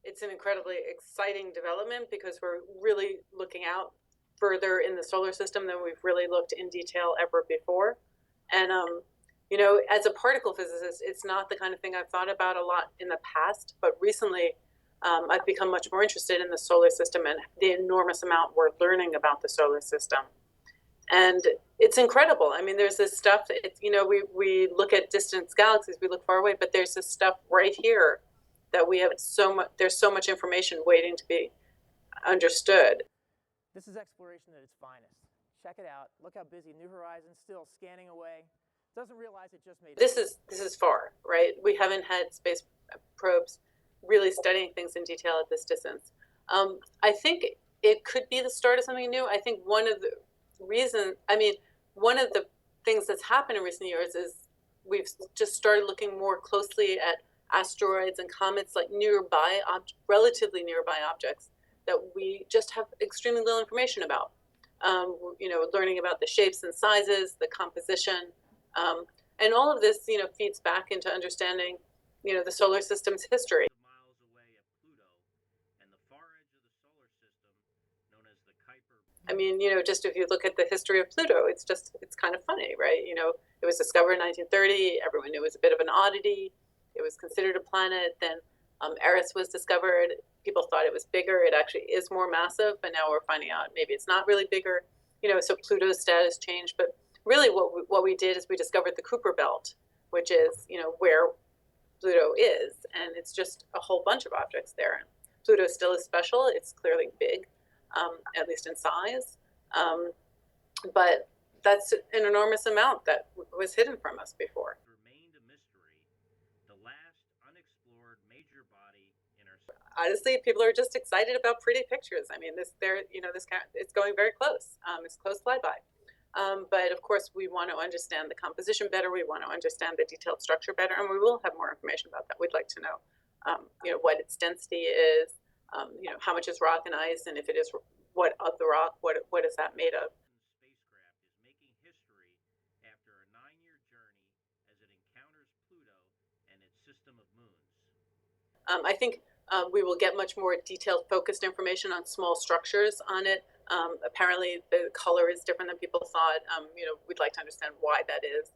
It's an incredibly exciting development because we're really looking out further in the solar system than we've really looked in detail ever before. And, as a particle physicist, it's not the kind of thing I've thought about a lot in the past, but recently I've become much more interested in the solar system and the enormous amount we're learning about the solar system. And it's incredible. I mean, there's this stuff, we look at distant galaxies, we look far away, but there's this stuff right here that we have there's so much information waiting to be understood. This is exploration at its finest. Check it out. Look how busy New Horizons still scanning away. Doesn't realize it just made this is far, right? We haven't had space probes really studying things in detail at this distance. I think it could be the start of something new. I think one of the things that's happened in recent years is we've just started looking more closely at asteroids and comets, like relatively nearby objects that we just have extremely little information about. Learning about the shapes and sizes, the composition, and all of this, feeds back into understanding, the solar system's history. Miles away at Pluto and the far edge of the solar system, known as the Kuiper. I mean, just if you look at the history of Pluto, it's kind of funny, right? It was discovered in 1930. Everyone knew it was a bit of an oddity. It was considered a planet. Then Eris was discovered. People thought it was bigger. It actually is more massive, but now we're finding out maybe it's not really bigger. So Pluto's status changed. But really what we did is we discovered the Kuiper belt, which is, where Pluto is. And it's just a whole bunch of objects there. Pluto still is special. It's clearly big, at least in size. But that's an enormous amount that was hidden from us before. Remained a mystery, the last unexplored major body in our. Honestly, people are just excited about pretty pictures. I mean, it's going very close. It's close flyby. But of course, we want to understand the composition better. We want to understand the detailed structure better, and we will have more information about that. We'd like to know, what its density is, how much is rock and ice, and if it is, what of the rock, what is that made of? Spacecraft is making history after a 9-year journey as it encounters Pluto and its system of moons. I think we will get much more detailed, focused information on small structures on it. Apparently, the color is different than people thought. We'd like to understand why that is.